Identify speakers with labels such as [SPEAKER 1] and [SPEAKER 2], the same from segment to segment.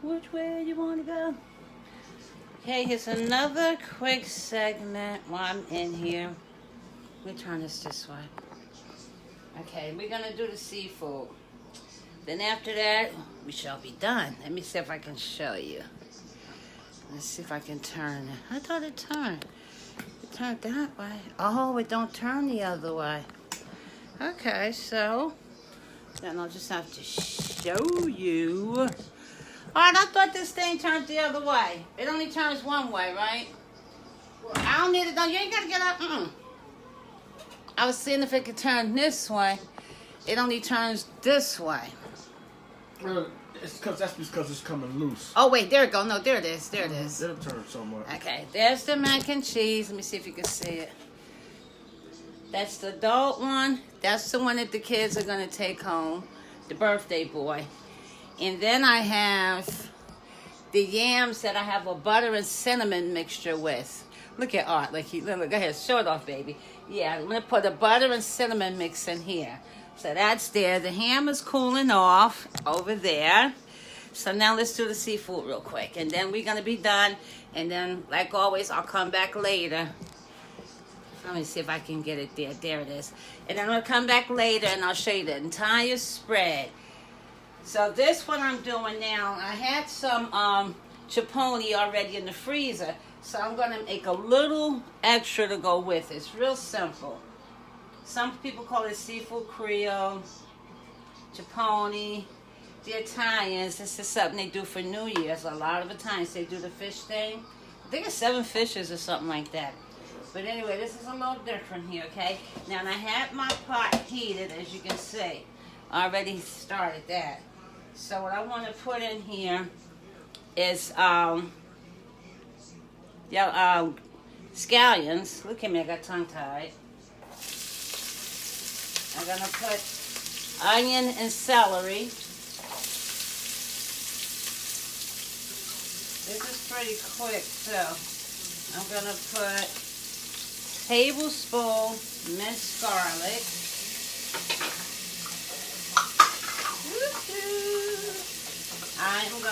[SPEAKER 1] Which way you want to go? Okay, here's another quick segment while I'm in here. Let me turn this way. Okay, we're going to do the seafood. Then after that, we shall be done. Let me see if I can show you. Let's see if I can turn it. I thought it turned. It turned that way. Oh, it don't turn the other way. Okay, so then I'll just have to show you. All right, I thought this thing turned the other way. It only turns one way, right? I don't need it though. You ain't gotta get up. I was seeing if it could turn this way. It only turns this way.
[SPEAKER 2] It's because it's coming loose.
[SPEAKER 1] Oh wait, there it go. No, there it is. There it is.
[SPEAKER 2] It'll turn somewhere.
[SPEAKER 1] Okay, there's the mac and cheese. Let me see if you can see it. That's the adult one. That's the one that the kids are gonna take home, the birthday boy. And then I have the yams that I have a butter and cinnamon mixture with. Look at Art. Look, go ahead, show it off, baby. Yeah, I'm gonna put a butter and cinnamon mix in here. So that's there. The ham is cooling off over there. So now let's do the seafood real quick. And then we're going to be done. And then, like always, I'll come back later. Let me see if I can get it there. There it is. And then I'll come back later and I'll show you the entire spread. So this what I'm doing now. I had some chipotle already in the freezer. So I'm going to make a little extra to go with it. It's real simple. Some people call it seafood creole, chipotle. The Italians, this is something they do for New Year's. A lot of Italians, they do the fish thing. I think it's 7 fishes or something like that. But anyway, this is a little different here, okay? Now, I had my pot heated, as you can see. I already started that. So what I want to put in here is scallions. Look at me, I got tongue-tied. I'm going to put onion and celery. This is pretty quick, too. I'm going to put tablespoon minced garlic. I'm going to,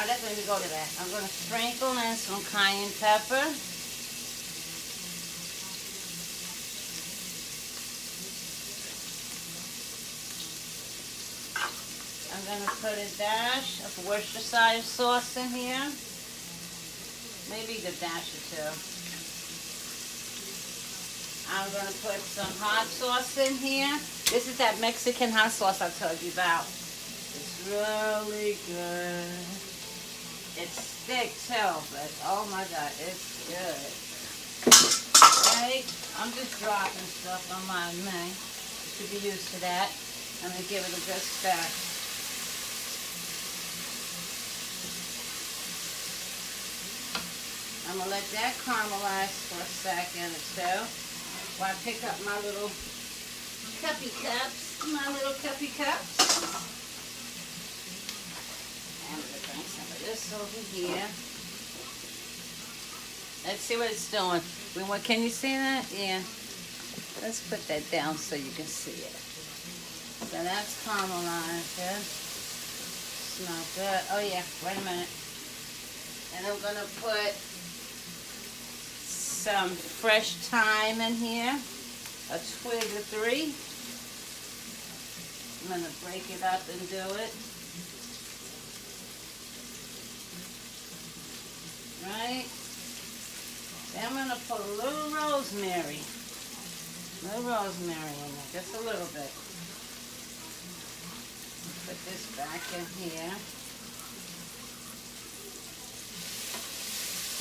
[SPEAKER 1] let's let me go to that. I'm going to sprinkle in some cayenne pepper. I'm going to put a dash of Worcestershire sauce in here. Maybe a dash or two. I'm going to put some hot sauce in here. This is that Mexican hot sauce I told you about. It's really good. It's thick too, but oh my God, it's good. Okay, I'm just dropping stuff on my man. You should be used to that. I'm going to give it a good stir. I'm going to let that caramelize for a second or so while I pick up my little cuppy cups. I'm going to bring some of this over here. Let's see what it's doing. Can you see that? Yeah. Let's put that down so you can see it. So that's caramelized. Yeah? Smell good. Oh yeah, wait a minute. And I'm going to put some fresh thyme in here, a twig or 3. I'm going to break it up and do it. Right? Then I'm going to put a little rosemary. In there, just a little bit. Put this back in here.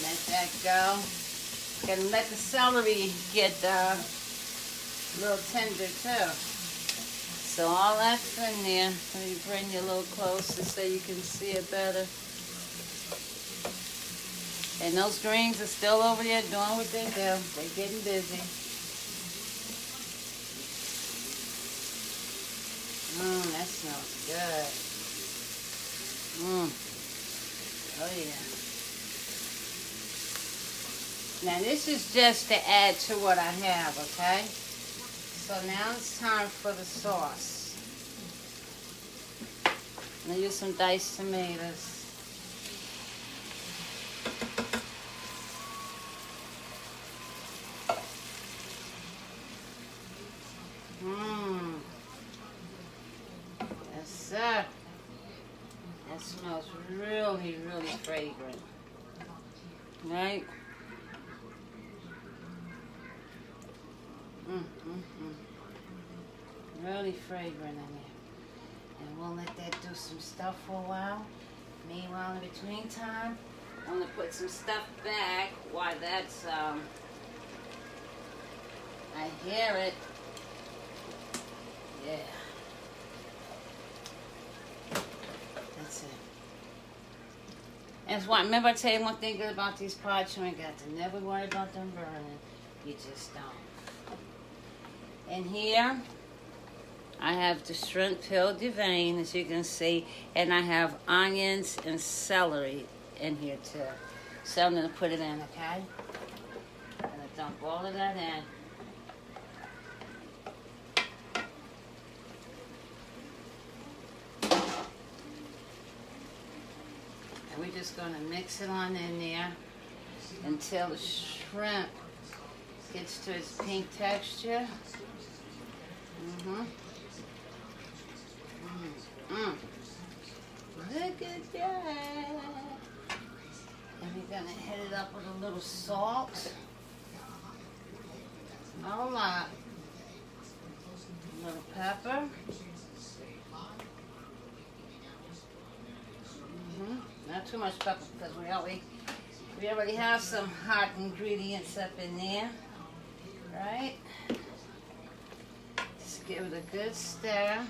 [SPEAKER 1] Let that go. And let the celery get a little tender too. So all that's in there. Let me bring you a little closer so you can see it better. And those greens are still over there doing what they do. They're getting busy. That smells good. Oh yeah. Now this is just to add to what I have, okay? So now it's time for the sauce. I'm gonna use some diced tomatoes. Mmm. Yes, sir. That smells really, really fragrant. Right? Really fragrant in there. And we'll let that do some stuff for a while. Meanwhile, in between time, I'm gonna put some stuff back while that's I hear it. Yeah. That's it. That's why, remember I tell you one thing good about these pots, you ain't got to never worry about them burning. You just don't. And here, I have the shrimp peel de vein, as you can see, and I have onions and celery in here too. So I'm gonna put it in, okay? I'm gonna dump all of that in. And we're just gonna mix it on in there until the shrimp gets to its pink texture. Look at that. And we're gonna hit it up with a little salt. Not a lot. A little pepper. Not too much pepper because we already have some hot ingredients up in there. Right? Just give it a good stir.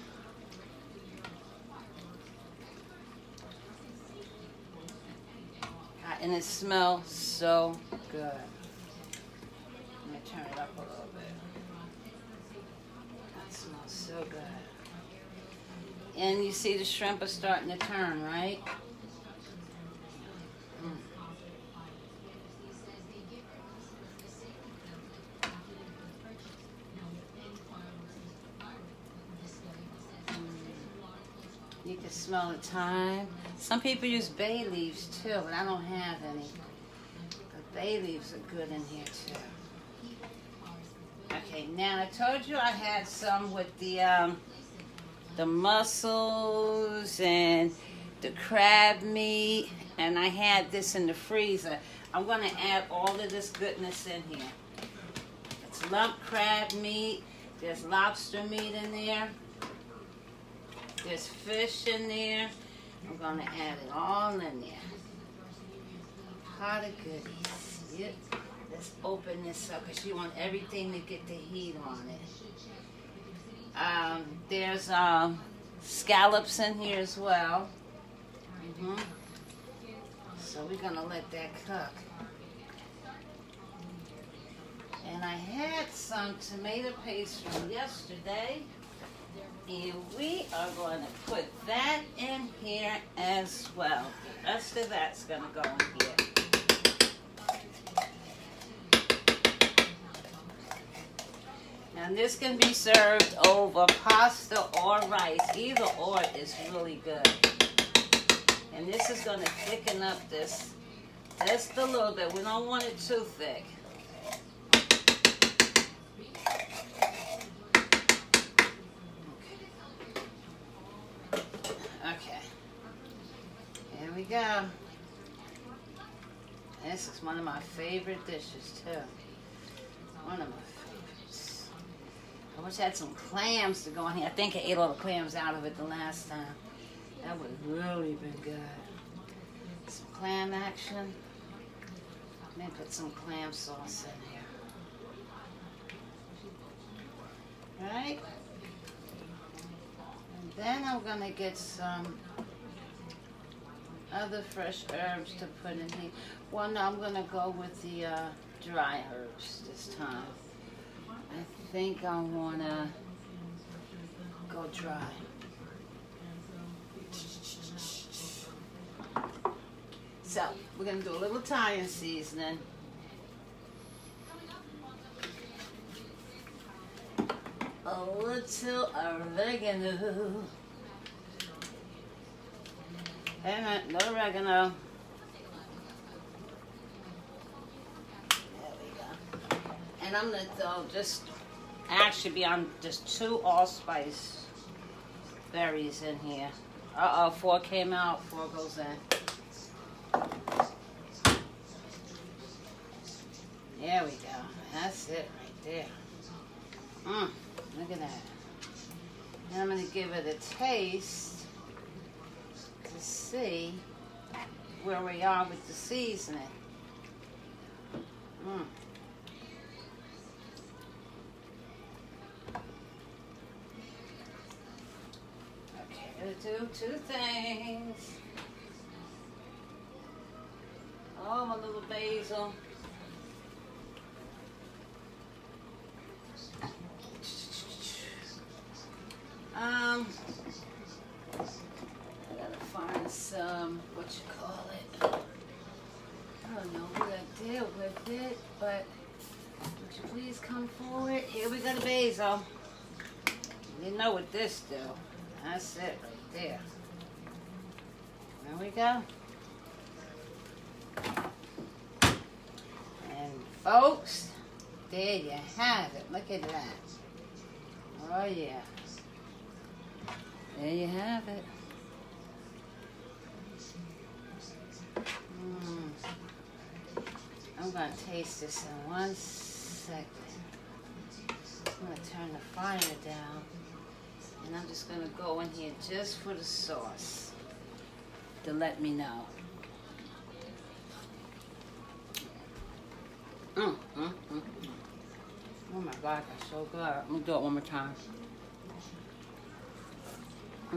[SPEAKER 1] And it smells so good. Let me turn it up a little bit. That smells so good. And you see the shrimp are starting to turn, right? You can smell the thyme. Some people use bay leaves too, but I don't have any. The bay leaves are good in here too. Okay, now I told you I had some with the mussels and the crab meat, and I had this in the freezer. I'm gonna add all of this goodness in here. It's lump crab meat. There's lobster meat in there. There's fish in there. I'm going to add it all in there. Pot of goodies. Yep. Let's open this up because you want everything to get the heat on it. There's scallops in here as well. So we're going to let that cook. And I had some tomato paste from yesterday. And we are going to put that in here as well. The rest of that's going to go in here. Now this can be served over pasta or rice. Either or is really good. And this is going to thicken up this just a little bit. We don't want it too thick. Okay, here we go. This is one of my favorite dishes too. One of my favorites. I wish I had some clams to go in here. I think I ate all the clams out of it the last time. That would have really been good. Some clam action. Let me put some clam sauce in here. Right? Then I'm going to get some other fresh herbs to put in here. Well, no, I'm going to go with the dry herbs this time. I think I want to go dry. So, we're going to do a little Italian seasoning. A little oregano. And a little oregano. There we go. And I'm gonna throw just actually be on just 2 allspice berries in here. 4 came out, 4 goes in. There we go. That's it right there. Look at that. And I'm going to give it a taste to see where we are with the seasoning. Okay, I'm going to do 2 things. Oh, my little basil. I gotta find some, what you call it. I don't know what I did with it, but would you please come forward? Here we got a basil. You know what this do. That's it right there. There we go. And folks, there you have it. Look at that. Oh yeah. There you have it. I'm going to taste this in 1 second. I'm going to turn the fire down. And I'm just going to go in here just for the sauce to let me know. Oh my God, that's so good. I'm going to do it one more time. I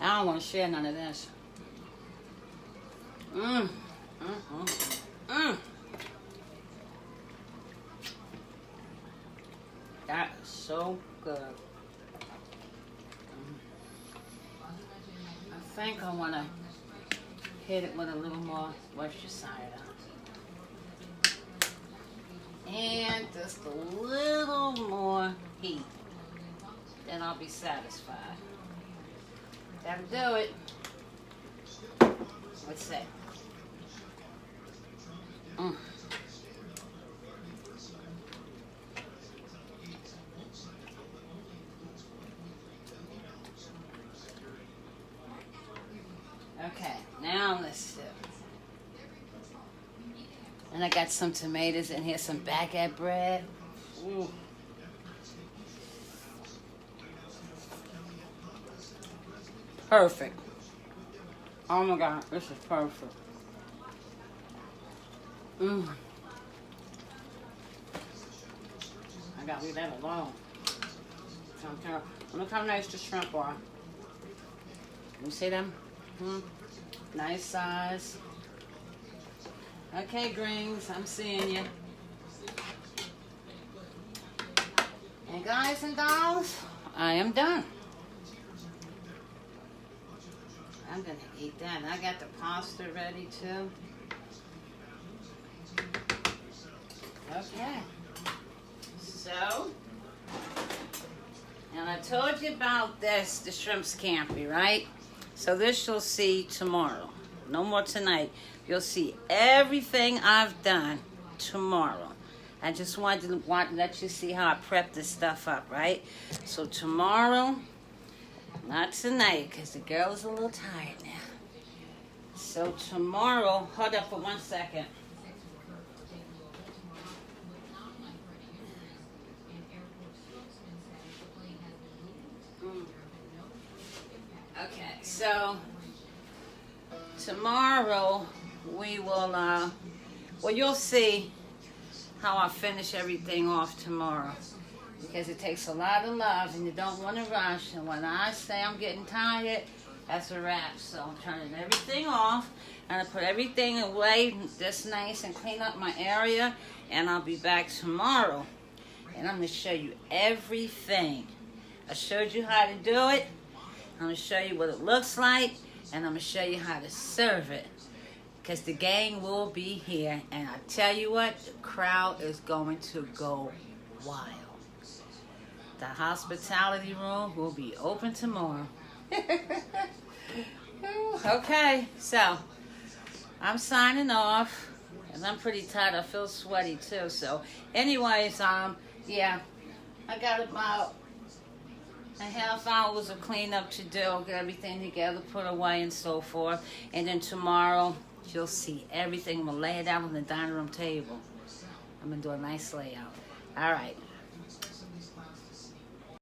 [SPEAKER 1] don't want to share none of this. That is so good. I think I want to hit it with a little more Worcestershire. And just a little more heat. Then I'll be satisfied. That'll do it. What's that? Okay, now let's see. And I got some tomatoes in here, some baguette bread. Ooh. Perfect. Oh my God, this is perfect. I gotta leave that alone. Look how nice the shrimp are. You see them? Nice size. Okay, Greens, I'm seeing you. And guys and dolls, I am done. I'm gonna eat that. I got the pasta ready too. Okay. So, and I told you about this, the shrimp scampi, right? So this you'll see tomorrow. No more tonight. You'll see everything I've done tomorrow. I just wanted to let you see how I prep this stuff up, right? So tomorrow, not tonight, because the girl is a little tired now. So tomorrow, hold up for 1 second. Okay, so tomorrow we will, well, you'll see how I finish everything off tomorrow. Because it takes a lot of love and you don't want to rush. And when I say I'm getting tired, that's a wrap. So I'm turning everything off. And I put everything away just nice and clean up my area. And I'll be back tomorrow. And I'm going to show you everything. I showed you how to do it. I'm going to show you what it looks like. And I'm going to show you how to serve it. Because the gang will be here. And I tell you what, the crowd is going to go wild. The hospitality room will be open tomorrow. Okay, so I'm signing off, and I'm pretty tired. I feel sweaty too. So, anyways, yeah, I got about a half hours of cleanup to do, get everything together, put away, and so forth. And then tomorrow, you'll see everything. I'm gonna lay it out on the dining room table. I'm gonna do a nice layout. All right.